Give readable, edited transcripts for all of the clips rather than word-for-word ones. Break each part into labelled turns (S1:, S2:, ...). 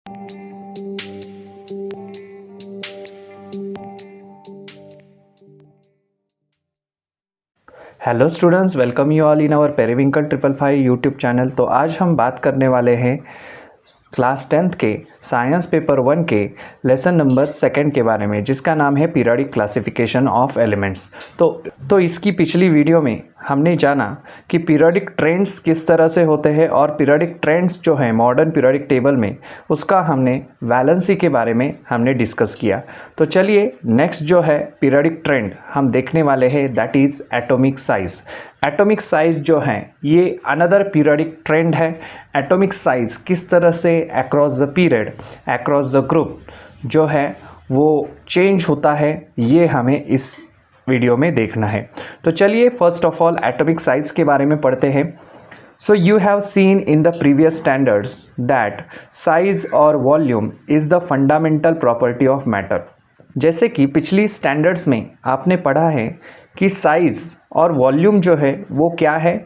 S1: Hello students, welcome you all in our periwinkle 555 YouTube channel. तो आज हम बात करने वाले हैं क्लास 10th के साइंस पेपर 1 के लेसन नंबर 2 के बारे में, जिसका नाम है पीरियोडिक क्लासिफिकेशन ऑफ एलिमेंट्स। तो इसकी पिछली वीडियो में हमने जाना कि पीरियोडिक ट्रेंड्स किस तरह से होते हैं, और पीरियोडिक ट्रेंड्स जो है मॉडर्न पीरियोडिक टेबल में उसका हमने वैलेंसी के बारे में हमने डिस्कस किया। तो चलिए नेक्स्ट जो है पीरियोडिक ट्रेंड हम देखने वाले हैं, that is atomic size. Atomic size जो है ये अनदर पीरियोडिक ट्रेंड है। एटॉमिक साइज़ किस तरह से across the period, across the group जो है वो चेंज होता है, ये हमें इस वीडियो में देखना है। तो चलिए first of all atomic size के बारे में पढ़ते हैं। So you have seen in the previous standards that size और volume is the fundamental property of matter। जैसे कि पिछली स्टैंडर्ड्स में आपने पढ़ा है कि साइज़ और वॉल्यूम जो है वो क्या है,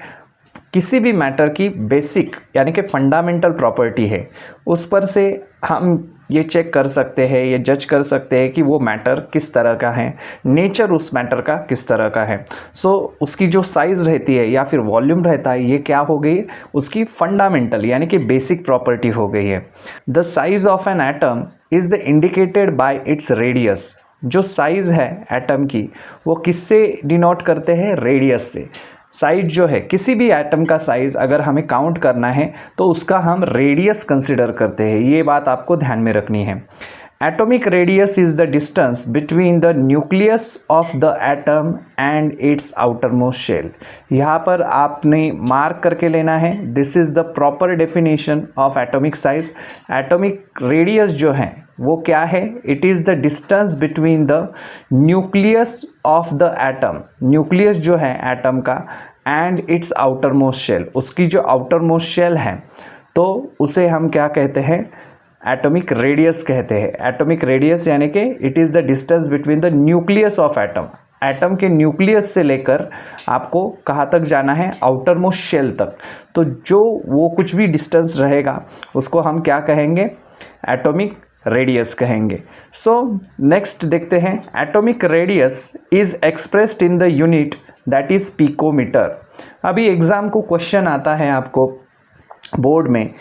S1: किसी भी मैटर की बेसिक यानी कि फंडामेंटल प्रॉपर्टी है। उस पर से हम ये चेक कर सकते हैं, ये जज कर सकते हैं कि वो मैटर किस तरह का है, नेचर उस मैटर का किस तरह का है। सो उसकी जो साइज़ रहती है या फिर वॉल्यूम रहता है, ये क्या हो गई, उसकी फंडामेंटल यानी कि बेसिक प्रॉपर्टी हो गई है। The size of an atom is the indicated by its radius. जो साइज़ है एटम की वो किससे डिनोट करते हैं, रेडियस से। साइज जो है किसी भी एटम का साइज़ अगर हमें काउंट करना है तो उसका हम रेडियस कंसिडर करते हैं, ये बात आपको ध्यान में रखनी है। Atomic radius is the distance between the nucleus of the atom and its outer most shell. यहाँ पर आपने मार्क करके लेना है, this is the proper definition of atomic size. Atomic radius जो है वो क्या है, it is the distance between the nucleus of the atom, nucleus जो है एटम का, and its outer most shell, उसकी जो आउटर मोस्ट शेल है तो उसे हम क्या कहते हैं, एटॉमिक रेडियस कहते हैं। एटॉमिक रेडियस यानी कि it is the distance between the nucleus of atom, atom के न्यूक्लियस से लेकर आपको कहाँ तक जाना है, आउटर मोस्ट शेल तक। तो जो वो कुछ भी डिस्टेंस रहेगा उसको हम क्या कहेंगे, एटॉमिक रेडियस कहेंगे। सो नेक्स्ट देखते हैं, atomic radius is expressed in the unit that is picometre. अभी एग्ज़ाम को क्वेश्चन आता है आपको बोर्ड में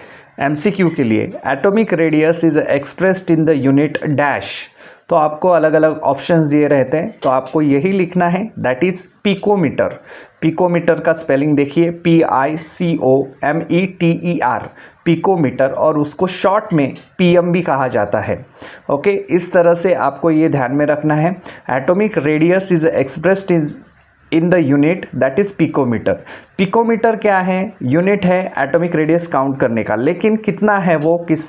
S1: MCQ के लिए, atomic radius is expressed in the unit dash. तो आपको अलग अलग ऑप्शंस दिए रहते हैं, तो आपको यही लिखना है, दैट इज़ पिकोमीटर। पिकोमीटर का स्पेलिंग देखिए, PICOMETER, पिकोमीटर, और उसको शॉर्ट में PM भी कहा जाता है। ओके, इस तरह से आपको ये ध्यान में रखना है। Atomic radius is expressed in the unit that is picometre. Picometre क्या है, यूनिट है एटॉमिक रेडियस काउंट करने का, लेकिन कितना है वो, किस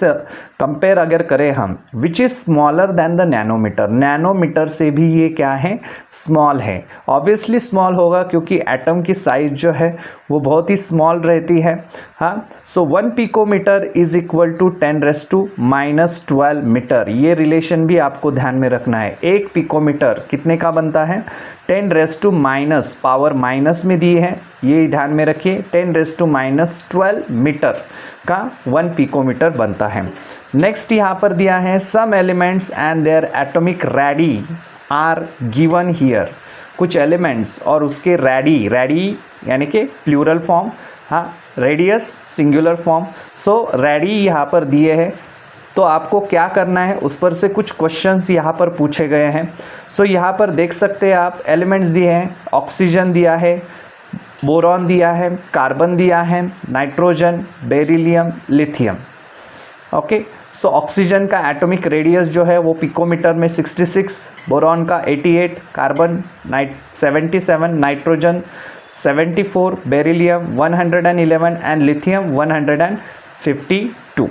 S1: कंपेयर अगर करें हम, which is smaller than the nanometre. Nanometre से भी ये क्या है, स्मॉल है। ऑब्वियसली स्मॉल होगा क्योंकि एटम की साइज जो है वो बहुत ही स्मॉल रहती है। हाँ, so 1 picometre is equal to 10⁻⁻12 metre. ये रिलेशन भी आपको ध्यान में रखना है। एक पिकोमीटर कितने का बनता है, 10⁻⁻, पावर माइनस में दी है, ये ध्यान में रखिए, 10⁻12 मीटर का 1 पिकोमीटर बनता है। नेक्स्ट यहाँ पर दिया है, some elements and their atomic radii are given here. कुछ एलिमेंट्स और उसके रेडी यानी कि प्लूरल फॉर्म, हाँ, radius singular form. So radii यहाँ पर दिए हैं, तो आपको क्या करना है, उस पर से कुछ क्वेश्चंस यहाँ पर पूछे गए हैं। सो यहाँ पर देख सकते हैं आप, एलिमेंट्स दिए हैं, ऑक्सीजन दिया है, बोरॉन दिया है, कार्बन दिया है, nitrogen, beryllium, lithium. Okay, so oxygen का एटॉमिक रेडियस जो है वो पिकोमीटर में 66, बोरॉन का 88, carbon 77, nitrogen 74, beryllium 111 and lithium 152।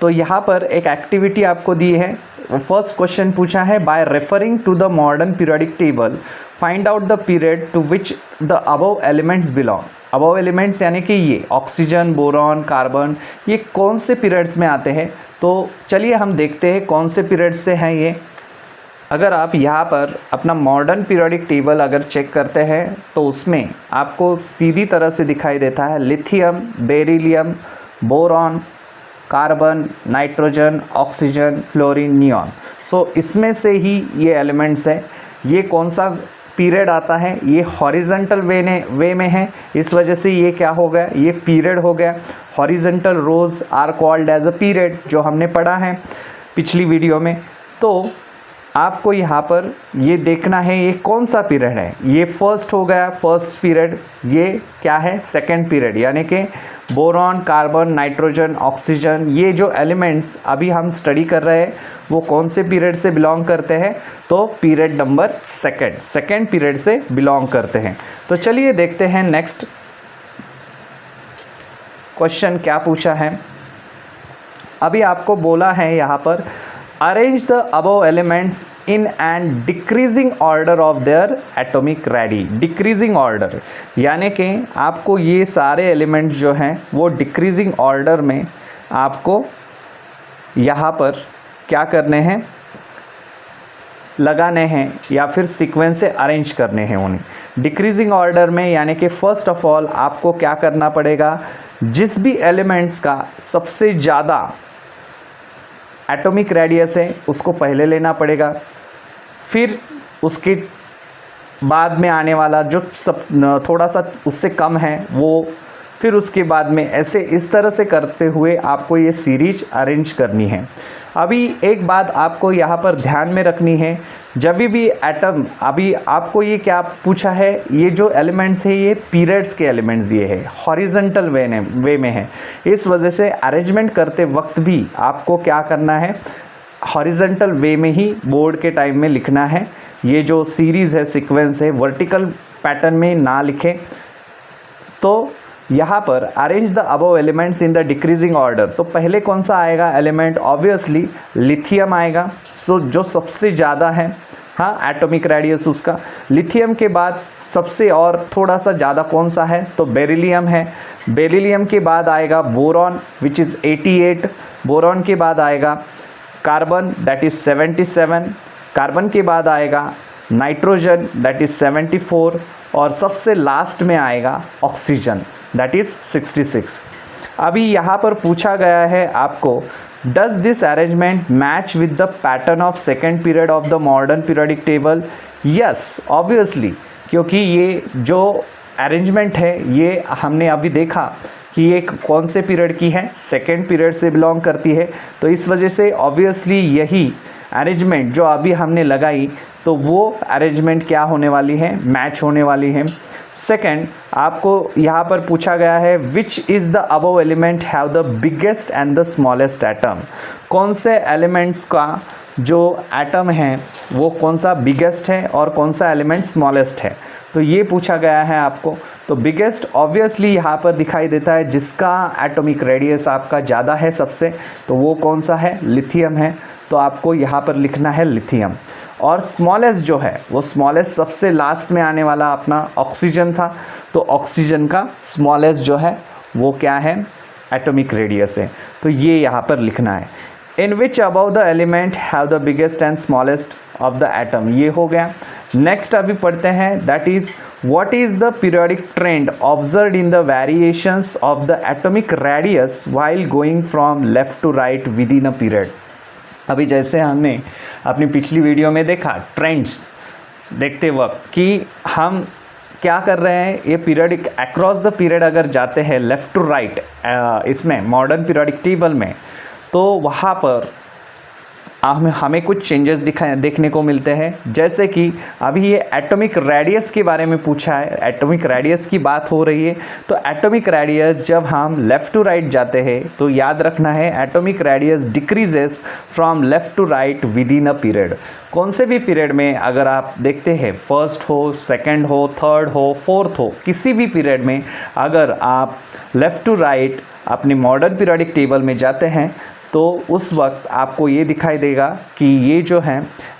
S1: तो यहाँ पर एक एक्टिविटी आपको दी है। फर्स्ट क्वेश्चन पूछा है, by referring to the modern periodic table find out the period to which the above elements belong. Above elements यानी कि ये ऑक्सीजन, बोरॉन, कार्बन, ये कौन से पीरियड्स में आते हैं। तो चलिए हम देखते हैं कौन से पीरियड्स से हैं ये। अगर आप यहाँ पर अपना मॉडर्न पीरियोडिक टेबल अगर चेक करते हैं तो उसमें आपको सीधी तरह से दिखाई देता है lithium, beryllium, boron, carbon, nitrogen, oxygen, fluorine, neon. So इसमें से ही ये एलिमेंट्स है। ये कौन सा पीरियड आता है? ये हॉरिजेंटल वे में है, इस वजह से ये क्या हो गया, ये पीरियड हो गया। Horizontal rows are called as a period, जो हमने पढ़ा है पिछली वीडियो में। तो आपको यहाँ पर ये देखना है ये कौन सा पीरियड है। ये फर्स्ट हो गया, फर्स्ट पीरियड। ये क्या है? सेकंड पीरियड, यानी कि बोरॉन, कार्बन, नाइट्रोजन, ऑक्सीजन, ये जो एलिमेंट्स अभी हम स्टडी कर रहे हैं वो कौन से पीरियड से बिलोंग करते हैं? तो पीरियड नंबर सेकंड पीरियड से बिलोंग करते हैं। तो चलिए देखते हैं नेक्स्ट क्वेश्चन क्या पूछा है। अभी आपको बोला है यहाँ पर arrange the above elements in and decreasing order of their atomic ready. Decreasing order यानी कि आपको ये सारे एलिमेंट्स जो हैं वो डिक्रीजिंग ऑर्डर में आपको यहाँ पर क्या करने हैं, लगाने हैं या फिर सीक्वेंस से अरेंज करने हैं उन्हें डिक्रीजिंग ऑर्डर में। यानी कि फर्स्ट ऑफ ऑल आपको क्या करना पड़ेगा, जिस भी एलिमेंट्स का सबसे ज़्यादा एटॉमिक रेडियस है उसको पहले लेना पड़ेगा, फिर उसके बाद में आने वाला जो सब थोड़ा सा उससे कम है वो, फिर उसके बाद में, ऐसे इस तरह से करते हुए आपको ये सीरीज अरेंज करनी है। अभी एक बात आपको यहाँ पर ध्यान में रखनी है, जब भी एटम, अभी आपको ये क्या पूछा है, ये जो एलिमेंट्स है ये पीरियड्स के एलिमेंट्स ये है, हॉरिजेंटल वे में है। इस वजह से अरेंजमेंट करते वक्त भी आपको क्या करना है, हॉरिजेंटल वे में ही बोर्ड के टाइम में लिखना है। ये जो सीरीज़ है, सीक्वेंस है, वर्टिकल पैटर्न में ना लिखें। तो यहाँ पर arrange the above elements in the decreasing order, तो पहले कौन सा आएगा एलिमेंट? ऑब्वियसली लिथियम आएगा। सो जो सबसे ज़्यादा है, हाँ, एटॉमिक रेडियस उसका। लिथियम के बाद सबसे और थोड़ा सा ज़्यादा कौन सा है? तो बेरिलियम है। बेरिलियम के बाद आएगा बोरॉन विच इज़ 88। बोरॉन के बाद आएगा कार्बन दैट इज़ 77। कार्बन के बाद आएगा नाइट्रोजन दैट इज़ 74 और सबसे लास्ट में आएगा ऑक्सीजन दैट इज़ 66। अभी यहाँ पर पूछा गया है आपको, does this arrangement match with the pattern of second period of the modern periodic table? Yes, obviously, क्योंकि ये जो अरेंजमेंट है ये हमने अभी देखा कि ये कौन से पीरियड की है, सेकेंड पीरियड से बिलोंग करती है। तो इस वजह से ऑब्वियसली यही अरेंजमेंट जो अभी हमने लगाई तो वो अरेंजमेंट क्या होने वाली है, मैच होने वाली है। सेकंड, आपको यहाँ पर पूछा गया है which is the above element have the biggest and the smallest atom. कौन से एलिमेंट्स का जो एटम है वो कौन सा बिगेस्ट है और कौन सा एलिमेंट स्मॉलेस्ट है, तो ये पूछा गया है आपको। तो बिगेस्ट ऑब्वियसली यहाँ पर दिखाई देता है, जिसका एटॉमिक रेडियस आपका ज़्यादा है सबसे, तो वो कौन सा है? लिथियम है। तो आपको यहाँ पर लिखना है लिथियम। और स्मॉलेस्ट जो है वो स्मॉलेस्ट सबसे लास्ट में आने वाला अपना ऑक्सीजन था। तो ऑक्सीजन का स्मॉलेस्ट जो है वो क्या है? एटॉमिक रेडियस है। तो ये यहाँ पर लिखना है। In which about the element have the biggest and smallest of the atom, ये हो गया। नेक्स्ट अभी पढ़ते हैं, that is what is the periodic trend observed in the variations of the atomic radius while going from left to right within a period. अभी जैसे हमने अपनी पिछली वीडियो में देखा ट्रेंड्स देखते वक्त कि हम क्या कर रहे हैं, ये पीरियडिक अक्रॉस द पीरियड अगर जाते हैं लेफ़्ट टू राइट इसमें मॉडर्न पीरियोडिक टेबल में, तो वहाँ पर हमें कुछ चेंजेस देखने को मिलते हैं। जैसे कि अभी ये एटॉमिक रेडियस के बारे में पूछा है, एटॉमिक रेडियस की बात हो रही है। तो एटॉमिक रेडियस जब हम लेफ़्ट टू राइट जाते हैं तो याद रखना है atomic radius decreases from left to right within a period. कौन से भी पीरियड में अगर आप देखते हैं, फर्स्ट हो, सेकंड हो, थर्ड हो, फोर्थ हो, किसी भी पीरियड में अगर आप लेफ़्ट टू राइट अपने मॉडर्न पीरियोडिक टेबल में जाते हैं तो उस वक्त आपको ये दिखाई देगा कि ये जो है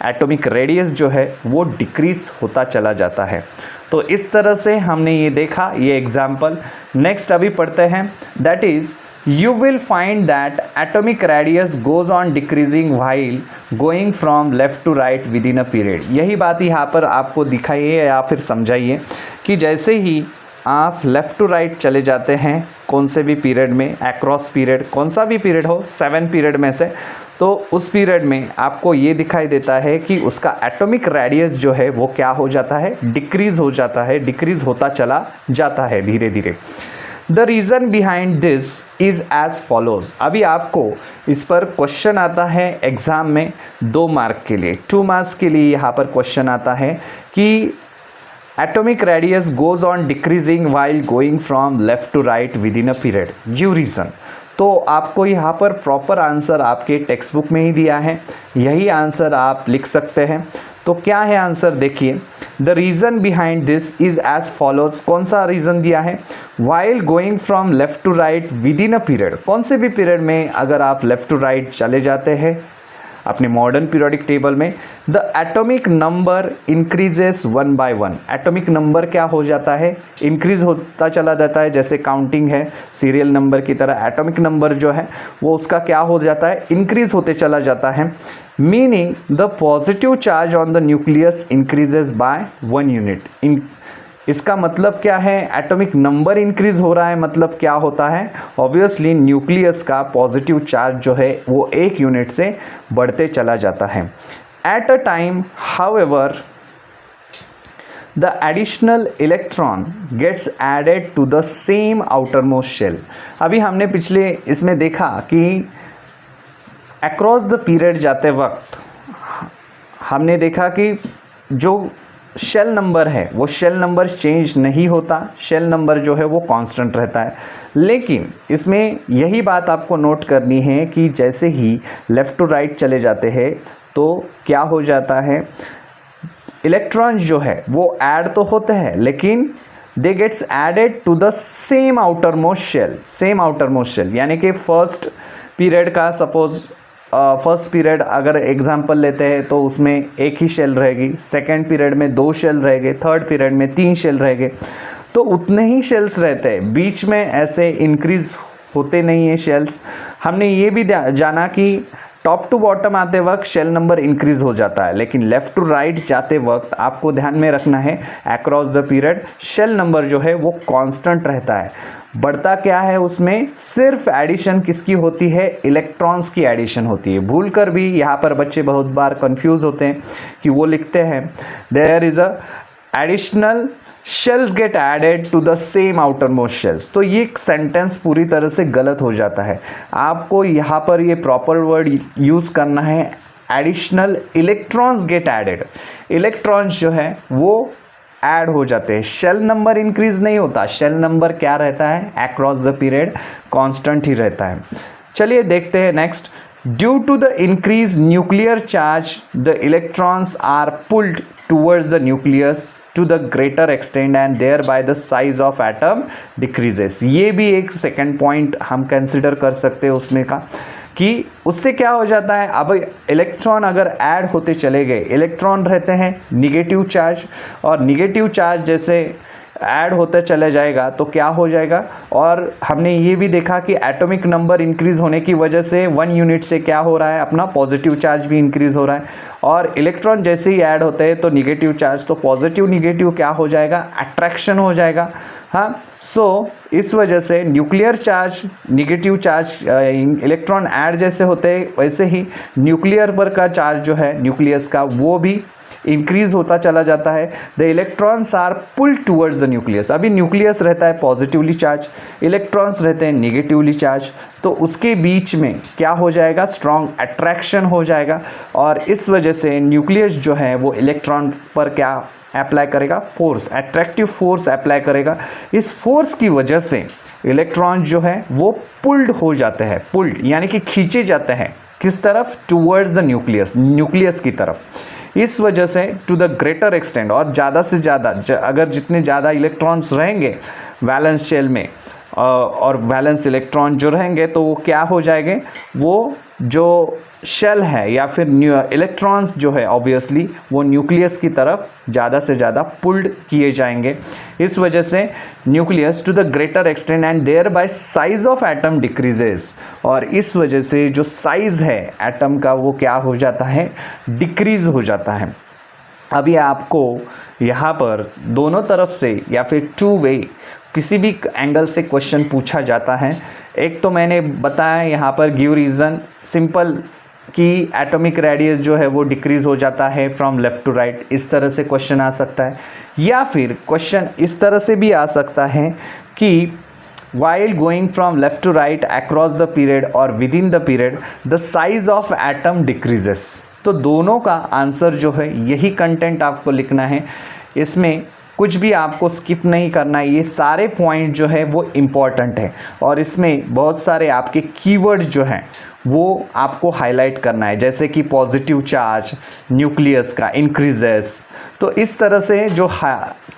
S1: एटॉमिक रेडियस जो है वो डिक्रीज होता चला जाता है। तो इस तरह से हमने ये देखा, ये एग्जाम्पल। नेक्स्ट अभी पढ़ते हैं, that is you will find that atomic radius goes on decreasing while going from left to right within a period। यही बात यहाँ पर आपको दिखाइए या फिर समझाइए कि जैसे ही आप लेफ़्ट टू राइट चले जाते हैं कौन से भी पीरियड में, अक्रॉस पीरियड, कौन सा भी पीरियड हो 7 पीरियड में से, तो उस पीरियड में आपको ये दिखाई देता है कि उसका एटॉमिक रेडियस जो है वो क्या हो जाता है, डिक्रीज हो जाता है, डिक्रीज होता चला जाता है धीरे धीरे। The reason behind this is as follows. अभी आपको इस पर क्वेश्चन आता है एग्ज़ाम में 2 मार्क के लिए, 2 मार्क्स के लिए यहाँ पर क्वेश्चन आता है कि atomic radius goes on decreasing while going from left to right within a period, give reason. तो आपको यहाँ पर प्रॉपर आंसर आपके टेक्स्ट बुक में ही दिया है, यही आंसर आप लिख सकते हैं। तो क्या है आंसर, देखिए, the reason behind this is as follows. कौन सा रीज़न दिया है, while going from left to right within a period, कौन से भी पीरियड में अगर आप लेफ़्ट टू राइट चले जाते हैं अपने मॉडर्न पीरियोडिक टेबल में, the atomic number increases 1 by 1। Atomic number क्या हो जाता है, इंक्रीज होता चला जाता है, जैसे काउंटिंग है सीरियल नंबर की तरह, एटॉमिक नंबर जो है वो उसका क्या हो जाता है, इंक्रीज होते चला जाता है। Meaning the positive charge on the nucleus increases by 1 unit. इसका मतलब क्या है, एटॉमिक नंबर इंक्रीज हो रहा है, मतलब क्या होता है, ऑब्वियसली न्यूक्लियस का पॉजिटिव चार्ज जो है वो 1 यूनिट से बढ़ते चला जाता है। At a time however the additional electron gets added to the same outer most shell. अभी हमने पिछले इसमें देखा कि अक्रॉस द पीरियड जाते वक्त हमने देखा कि जो शेल नंबर है वो शेल नंबर चेंज नहीं होता, शेल नंबर जो है वो कांस्टेंट रहता है। लेकिन इसमें यही बात आपको नोट करनी है कि जैसे ही लेफ़्ट टू राइट चले जाते हैं तो क्या हो जाता है, इलेक्ट्रॉन्स जो है वो ऐड तो होते हैं लेकिन they gets added to the same outer most shell, same outer most shell. यानी कि फर्स्ट पीरियड का सपोज फर्स्ट पीरियड अगर एग्जांपल लेते हैं तो उसमें 1 ही शेल रहेगी, सेकंड पीरियड में 2 शेल रहेंगे, थर्ड पीरियड में 3 शेल रहेंगे, तो उतने ही शेल्स रहते हैं, बीच में ऐसे इंक्रीज होते नहीं हैं शेल्स। हमने ये भी जाना कि टॉप टू बॉटम आते वक्त शेल नंबर इंक्रीज हो जाता है, लेकिन लेफ़्ट टू राइट जाते वक्त आपको ध्यान में रखना है across the period shell number जो है वो कांस्टेंट रहता है। बढ़ता क्या है, उसमें सिर्फ एडिशन किसकी होती है, इलेक्ट्रॉन्स की एडिशन होती है। भूलकर भी यहाँ पर बच्चे बहुत बार कंफ्यूज होते हैं कि वो लिखते हैं there is a additional shells get added to the same outer most shells, तो ये सेंटेंस पूरी तरह से गलत हो जाता है। आपको यहाँ पर ये प्रॉपर वर्ड यूज़ करना है, additional electrons get added. Electrons जो है वो ऐड हो जाते हैं, शेल नंबर इंक्रीज नहीं होता, शेल नंबर क्या रहता है, अक्रॉस द पीरियड कांस्टेंट ही रहता है। चलिए देखते हैं next. Due to the increase nuclear charge the electrons are pulled towards the nucleus to the greater extent and thereby the size of atom decreases। ये भी एक सेकेंड पॉइंट हम कंसिडर कर सकते हैं उसमें का कि उससे क्या हो जाता है, अब इलेक्ट्रॉन अगर ऐड होते चले गए, इलेक्ट्रॉन रहते हैं निगेटिव चार्ज, और निगेटिव चार्ज जैसे ऐड होता चला जाएगा तो क्या हो जाएगा, और हमने ये भी देखा कि एटॉमिक नंबर इंक्रीज होने की वजह से 1 यूनिट से क्या हो रहा है, अपना पॉजिटिव चार्ज भी इंक्रीज हो रहा है, और इलेक्ट्रॉन जैसे ही ऐड होते हैं तो निगेटिव चार्ज, तो पॉजिटिव निगेटिव क्या हो जाएगा, अट्रैक्शन हो जाएगा। हाँ, सो इस वजह से nuclear charge negative charge, electron add जैसे होते हैं वैसे ही न्यूक्लियर पर का चार्ज जो है न्यूक्लियस का वो भी इंक्रीज होता चला जाता है। The electrons are pulled towards the nucleus. अभी न्यूक्लियस रहता है पॉजिटिवली चार्ज, इलेक्ट्रॉन्स रहते हैं निगेटिवली चार्ज, तो उसके बीच में क्या हो जाएगा, स्ट्रॉन्ग अट्रैक्शन हो जाएगा, और इस वजह से न्यूक्लियस जो है वो इलेक्ट्रॉन पर क्या अप्लाई करेगा, फोर्स, अट्रैक्टिव फोर्स अप्लाई करेगा। इस फोर्स की वजह से इलेक्ट्रॉन जो है वो पुल्ड हो जाते हैं, पुल्ड यानी कि खींचे जाते हैं किस तरफ, टूवर्ड्स द न्यूक्लियस, न्यूक्लियस की तरफ। इस वजह से टू द ग्रेटर एक्सटेंट, और ज़्यादा से ज़्यादा अगर जितने ज़्यादा इलेक्ट्रॉन्स रहेंगे वैलेंस शेल में और वैलेंस इलेक्ट्रॉन जो रहेंगे तो वो क्या हो जाएंगे, वो जो शेल है या फिर इलेक्ट्रॉन्स जो है ऑब्वियसली वो न्यूक्लियस की तरफ ज़्यादा से ज़्यादा पुल्ड किए जाएंगे। इस वजह से nucleus to the greater extent and thereby size of atom decreases, और इस वजह से जो साइज़ है एटम का वो क्या हो जाता है, डिक्रीज हो जाता है। अभी आपको यहाँ पर दोनों तरफ से या फिर 2 वे किसी भी एंगल से क्वेश्चन पूछा जाता है। एक तो मैंने बताया यहाँ पर गिव रीज़न सिंपल कि एटॉमिक रेडियस जो है वो डिक्रीज़ हो जाता है फ्रॉम लेफ़्ट टू राइट, इस तरह से क्वेश्चन आ सकता है। या फिर क्वेश्चन इस तरह से भी आ सकता है कि while going from left to right across the period or within the period the size of atom decreases। तो दोनों का आंसर जो है यही कंटेंट आपको लिखना है, इसमें कुछ भी आपको स्किप नहीं करना है। ये सारे पॉइंट जो है वो इम्पॉर्टेंट है और इसमें बहुत सारे आपके कीवर्ड जो हैं वो आपको हाईलाइट करना है, जैसे कि पॉजिटिव चार्ज, न्यूक्लियस का इंक्रीजेस। तो इस तरह से जो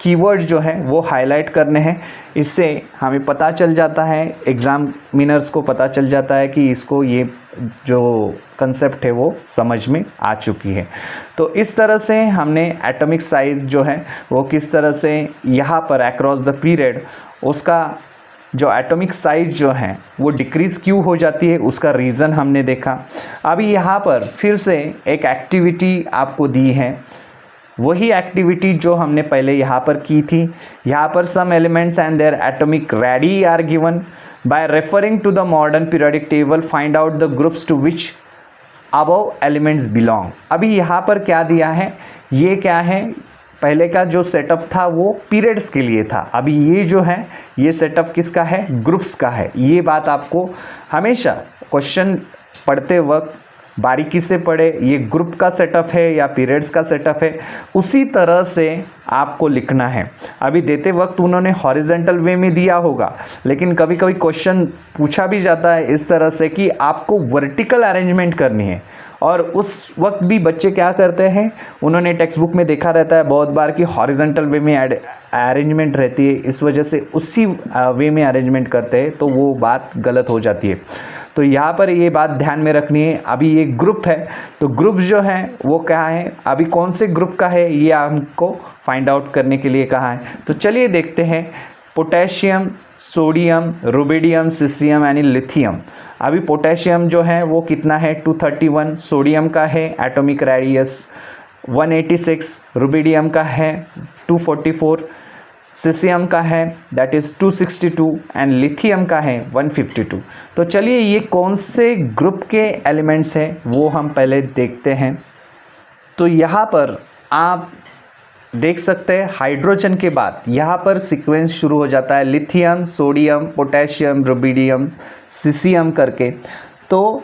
S1: कीवर्ड जो है वो हाईलाइट करने हैं। इससे हमें पता चल जाता है, एग्जामिनर्स को पता चल जाता है कि इसको ये जो कंसेप्ट है वो समझ में आ चुकी है। तो इस तरह से हमने एटॉमिक साइज़ जो है वो किस तरह से यहाँ पर अक्रॉस द पीरियड उसका जो एटॉमिक साइज़ जो है वो डिक्रीज़ क्यों हो जाती है उसका रीज़न हमने देखा। अभी यहाँ पर फिर से एक एक्टिविटी आपको दी है, वही एक्टिविटी जो हमने पहले यहाँ पर की थी। यहाँ पर some elements and their atomic radii are given by referring to the modern periodic table find out the groups to which above elements belong. अभी यहाँ पर क्या दिया है, ये क्या है, पहले का जो सेटअप था वो पीरियड्स के लिए था, अभी ये जो है ये सेटअप किसका है, ग्रुप्स का है। ये बात आपको हमेशा क्वेश्चन पढ़ते वक्त बारीकी से पढ़े, ये ग्रुप का सेटअप है या पीरियड्स का सेटअप है, उसी तरह से आपको लिखना है। अभी देते वक्त उन्होंने हॉरिजेंटल वे में दिया होगा, लेकिन कभी कभी क्वेश्चन पूछा भी जाता है इस तरह से कि आपको वर्टिकल अरेंजमेंट करनी है, और उस वक्त भी बच्चे क्या करते हैं, उन्होंने टेक्स्ट बुक में देखा रहता है बहुत बार कि हॉरिजेंटल वे में अरेंजमेंट रहती है, इस वजह से उसी वे में अरेंजमेंट करते हैं, तो वो बात गलत हो जाती है। तो यहाँ पर ये बात ध्यान में रखनी है। अभी ये ग्रुप है, तो ग्रुप जो है वो क्या है, अभी कौन से ग्रुप का है ये हमको फाइंड आउट करने के लिए कहा है। तो चलिए देखते हैं, पोटेशियम, सोडियम, रुबिडियम, सीसियम यानी लिथियम। अभी पोटेशियम जो है वो कितना है, 231, सोडियम का है एटॉमिक रेडियस 186, रुबिडियम का है 244, सीसियम का है दैट इज़ 262 एंड लिथियम का है 152। तो चलिए ये कौन से ग्रुप के एलिमेंट्स हैं वो हम पहले देखते हैं। तो यहाँ पर आप देख सकते हैं हाइड्रोजन के बाद यहाँ पर सीक्वेंस शुरू हो जाता है, lithium, sodium, potassium, rubidium, caesium करके। तो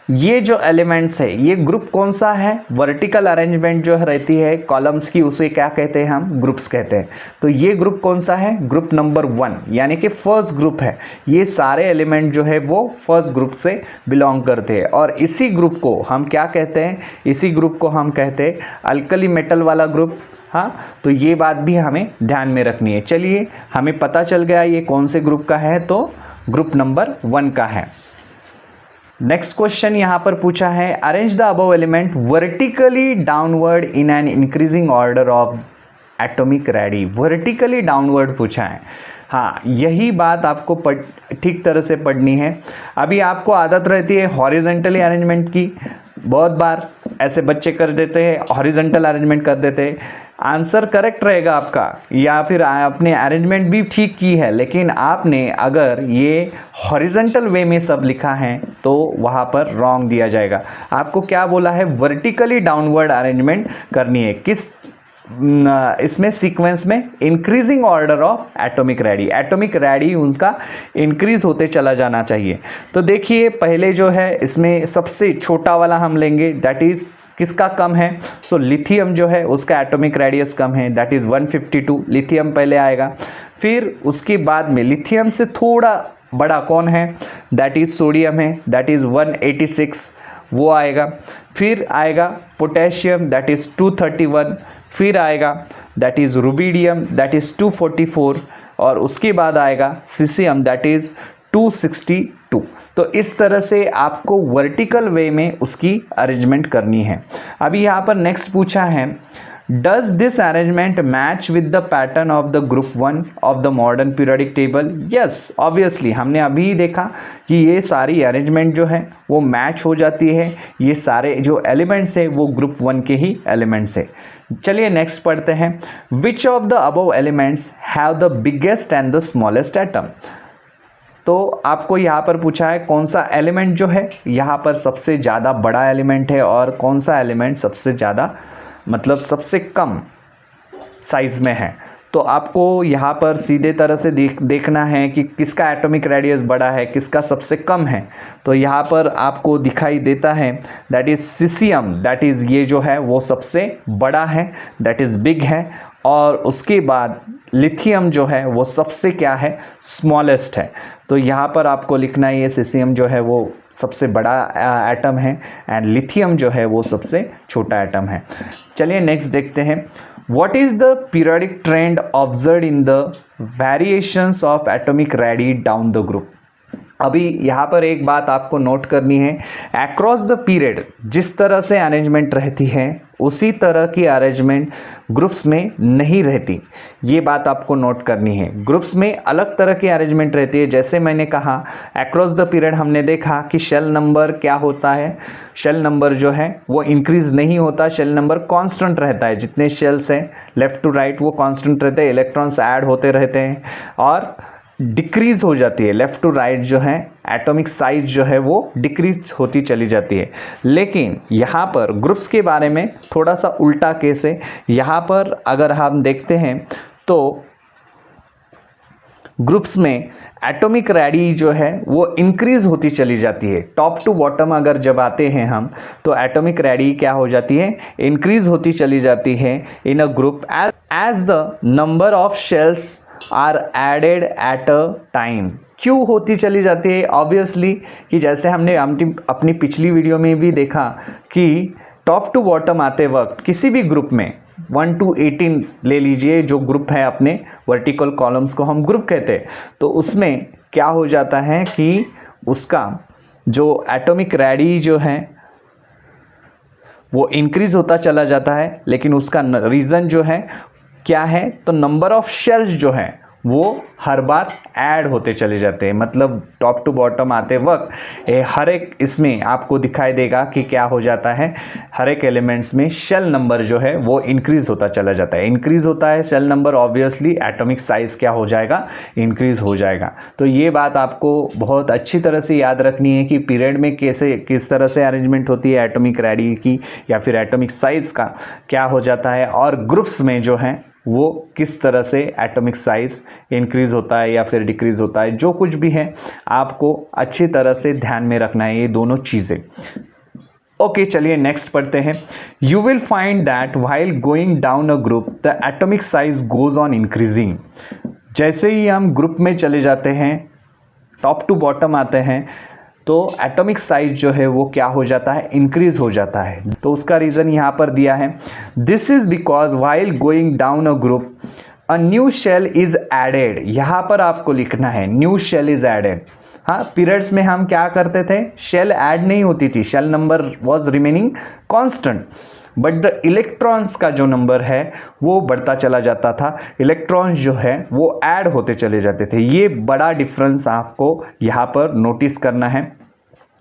S1: ये जो एलिमेंट्स है ये ग्रुप कौन सा है, वर्टिकल अरेंजमेंट जो रहती है कॉलम्स की उसे क्या कहते हैं, हम ग्रुप्स कहते हैं। तो ये ग्रुप कौन सा है, ग्रुप नंबर 1 यानी कि फर्स्ट ग्रुप है। ये सारे एलिमेंट जो है वो फर्स्ट ग्रुप से बिलोंग करते हैं, और इसी ग्रुप को हम क्या कहते हैं, इसी ग्रुप को हम कहते हैं अल्कली मेटल वाला ग्रुप। हाँ, तो ये बात भी हमें ध्यान में रखनी है। चलिए हमें पता चल गया ये कौन से ग्रुप का है, तो ग्रुप नंबर 1 का है। नेक्स्ट क्वेश्चन यहाँ पर पूछा है, arrange the above element vertically downward in an increasing order of atomic ready. Vertically downward पूछा है। हाँ, यही बात आपको ठीक तरह से पढ़नी है। अभी आपको आदत रहती है हॉरिजेंटली अरेंजमेंट की, बहुत बार ऐसे बच्चे कर देते हैं, हॉरिजेंटल अरेंजमेंट कर देते हैं, आंसर करेक्ट रहेगा आपका, या फिर आपने अरेंजमेंट भी ठीक की है, लेकिन आपने अगर ये हॉरिजेंटल वे में सब लिखा है तो वहाँ पर रॉन्ग दिया जाएगा। आपको क्या बोला है, वर्टिकली डाउनवर्ड अरेंजमेंट करनी है। किस इसमें सीक्वेंस में increasing order of atomic ready, atomic ready उनका इंक्रीज होते चला जाना चाहिए। तो देखिए पहले जो है इसमें सबसे छोटा वाला हम लेंगे, दैट इज़ किसका कम है, सो लिथियम जो है उसका एटॉमिक रेडियस कम है, दैट इज़ 152, लिथियम पहले आएगा। फिर उसके बाद में लिथियम से थोड़ा बड़ा कौन है, दैट इज़ सोडियम है, दैट इज़ 186, वो आएगा। फिर आएगा पोटेशियम, दैट इज़ 231, फिर आएगा that is rubidium, that is 244, और उसके बाद आएगा सीसियम, दैट इज़ 262। तो इस तरह से आपको वर्टिकल वे में उसकी अरेंजमेंट करनी है। अभी यहाँ पर नेक्स्ट पूछा है, does this arrangement match with the pattern of the group 1 of the modern periodic table. Yes, obviously हमने अभी देखा कि ये सारी अरेंजमेंट जो है वो मैच हो जाती है, ये सारे जो एलिमेंट्स है वो ग्रुप 1 के ही एलिमेंट्स है। चलिए नेक्स्ट पढ़ते हैं, which of the above elements have the biggest and the smallest atom. तो आपको यहाँ पर पूछा है कौन सा एलिमेंट जो है यहाँ पर सबसे ज़्यादा बड़ा एलिमेंट है और कौन सा एलिमेंट सबसे ज़्यादा मतलब सबसे कम साइज में है। तो आपको यहाँ पर सीधे तरह से देखना है कि किसका एटॉमिक रेडियस बड़ा है, किसका सबसे कम है। तो यहाँ पर आपको दिखाई देता है that is caesium, that is ये जो है वो सबसे बड़ा है, दैट इज़ बिग है। और उसके बाद लिथियम जो है वो सबसे क्या है, स्मॉलेस्ट है। तो यहाँ पर आपको लिखना है ये सीसियम जो है वो सबसे बड़ा एटम है एंड लिथियम जो है वो सबसे छोटा एटम है। चलिए नेक्स्ट देखते हैं, What is the periodic trend observed in the variations of atomic radii down the group? अभी यहाँ पर एक बात आपको नोट करनी है, अक्रॉस द पीरियड जिस तरह से अरेंजमेंट रहती है उसी तरह की अरेंजमेंट ग्रुप्स में नहीं रहती। ये बात आपको नोट करनी है, ग्रुप्स में अलग तरह की अरेंजमेंट रहती है। जैसे मैंने कहा अक्रॉस द पीरियड हमने देखा कि शेल नंबर क्या होता है, शेल नंबर जो है वो इंक्रीज नहीं होता, शेल नंबर कांस्टेंट रहता है। जितने शेल्स हैं लेफ़्ट टू राइट वो कांस्टेंट रहते हैं, इलेक्ट्रॉन्स ऐड होते रहते हैं और डिक्रीज हो जाती है। लेफ़्ट टू राइट जो है एटॉमिक साइज जो है वो डिक्रीज होती चली जाती है। लेकिन यहाँ पर ग्रुप्स के बारे में थोड़ा सा उल्टा केस है। यहाँ पर अगर हम देखते हैं तो ग्रुप्स में एटॉमिक रेडी जो है वो इंक्रीज होती चली जाती है। टॉप टू बॉटम अगर जब आते हैं हम तो एटॉमिक रेडी क्या हो जाती है, इंक्रीज होती चली जाती है in a group as the number of shells are added at a time. क्यों होती चली जाती है? ऑब्वियसली कि जैसे हमने अपनी पिछली वीडियो में भी देखा कि टॉप टू बॉटम आते वक्त किसी भी ग्रुप में 1 to 18 ले लीजिए, जो ग्रुप है अपने वर्टिकल कॉलम्स को हम ग्रुप कहते हैं, तो उसमें क्या हो जाता है कि उसका जो एटॉमिक रेडी जो है वो इंक्रीज होता चला जाता है। लेकिन उसका रीज़न जो है क्या है, तो नंबर ऑफ शेल्स जो है वो हर बार ऐड होते चले जाते हैं। मतलब टॉप टू बॉटम आते वक्त हर एक इसमें आपको दिखाई देगा कि क्या हो जाता है, हर एक एलिमेंट्स में शेल नंबर जो है वो इंक्रीज होता चला जाता है। इंक्रीज होता है shell number, obviously atomic size क्या हो जाएगा, इंक्रीज हो जाएगा। तो ये बात आपको बहुत अच्छी तरह से याद रखनी है कि पीरियड में किस तरह से अरेंजमेंट होती है एटॉमिक रेडी की या फिर एटॉमिक साइज का क्या हो जाता है, और ग्रुप्स में जो है वो किस तरह से एटॉमिक साइज इंक्रीज होता है या फिर डिक्रीज होता है। जो कुछ भी है आपको अच्छी तरह से ध्यान में रखना है ये दोनों चीज़ें। ओके, चलिए नेक्स्ट पढ़ते हैं। You will find that while going down a group the atomic size goes on increasing. जैसे ही हम ग्रुप में चले जाते हैं, टॉप टू बॉटम आते हैं, तो एटॉमिक साइज जो है वो क्या हो जाता है, इंक्रीज हो जाता है। तो उसका रीज़न यहाँ पर दिया है, this is because while going down a group a new shell is added. यहाँ पर आपको लिखना है न्यू शेल इज़ एडेड। हाँ, पीरियड्स में हम क्या करते थे, शेल ऐड नहीं होती थी, shell number was remaining constant, but the electrons का जो नंबर है वो बढ़ता चला जाता था, इलेक्ट्रॉन्स जो है वो ऐड होते चले जाते थे। ये बड़ा डिफरेंस आपको यहाँ पर नोटिस करना है।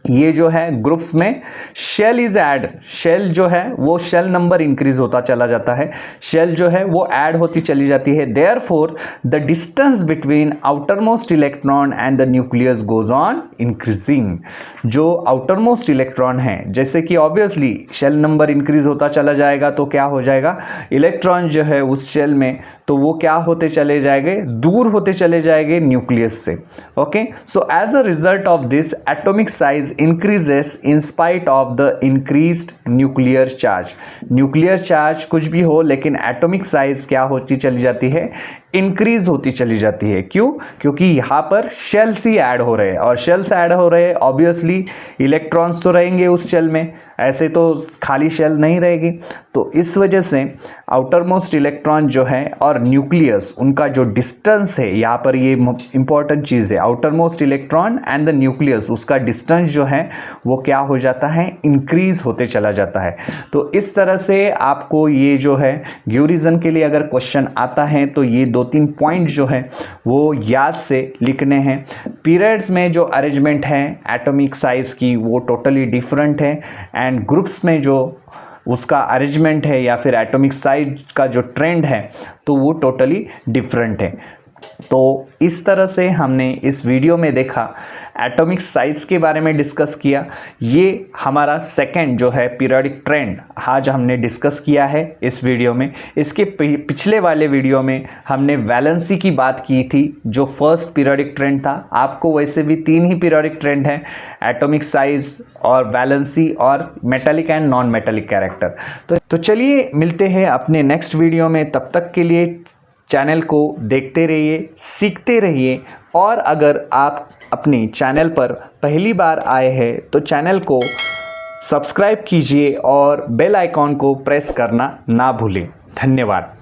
S1: ये जो है ग्रुप्स में शेल इज ऐड, शेल जो है वो शेल नंबर इंक्रीज होता चला जाता है, शेल जो है वो ऐड होती चली जाती है। Therefore the distance between outer most electron and the nucleus goes on increasing. जो आउटर मोस्ट इलेक्ट्रॉन है, जैसे कि ऑब्वियसली शेल नंबर इंक्रीज होता चला जाएगा तो क्या हो जाएगा, इलेक्ट्रॉन जो है उस शेल में तो वो क्या होते चले जाएंगे, दूर होते चले जाएंगे न्यूक्लियस से। Okay, so as a result of this atomic size increases in spite of the increased nuclear charge। Nuclear charge कुछ भी हो लेकिन एटॉमिक साइज क्या होती चली जाती है, इंक्रीज होती चली जाती है। क्यों? क्योंकि यहाँ पर शेल्स ही ऐड हो रहे हैं, और शेल्स ऐड हो रहे हैं ऑब्वियसली इलेक्ट्रॉन्स तो रहेंगे उस शेल में, ऐसे तो खाली शेल नहीं रहेगी। तो इस वजह से आउटर मोस्ट इलेक्ट्रॉन जो है और न्यूक्लियस, उनका जो डिस्टेंस है, यहाँ पर ये इंपॉर्टेंट चीज़ है, outer most electron and the nucleus, उसका डिस्टेंस जो है वो क्या हो जाता है, इंक्रीज होते चला जाता है। तो इस तरह से आपको ये जो है गिव रीजन के लिए अगर क्वेश्चन आता है तो ये 2-3 पॉइंट जो है वो याद से लिखने हैं। पीरियड्स में जो अरेंजमेंट है एटॉमिक साइज की वो टोटली डिफरेंट है, एंड ग्रुप्स में जो उसका अरेंजमेंट है या फिर एटॉमिक साइज का जो ट्रेंड है तो वो टोटली डिफरेंट है। तो इस तरह से हमने इस वीडियो में देखा, एटॉमिक साइज के बारे में डिस्कस किया। ये हमारा सेकंड जो है पीरियोडिक ट्रेंड आज हमने डिस्कस किया है इस वीडियो में। इसके पिछले वाले वीडियो में हमने वैलेंसी की बात की थी जो फर्स्ट पीरियोडिक ट्रेंड था। आपको वैसे भी 3 ही पीरियोडिक ट्रेंड हैं, एटॉमिक साइज और वैलेंसी और metallic and non metallic character. तो चलिए मिलते हैं अपने नेक्स्ट वीडियो में। तब तक के लिए चैनल को देखते रहिए, सीखते रहिए, और अगर आप अपने चैनल पर पहली बार आए हैं तो चैनल को सब्सक्राइब कीजिए और बेल आइकॉन को प्रेस करना ना भूलें। धन्यवाद।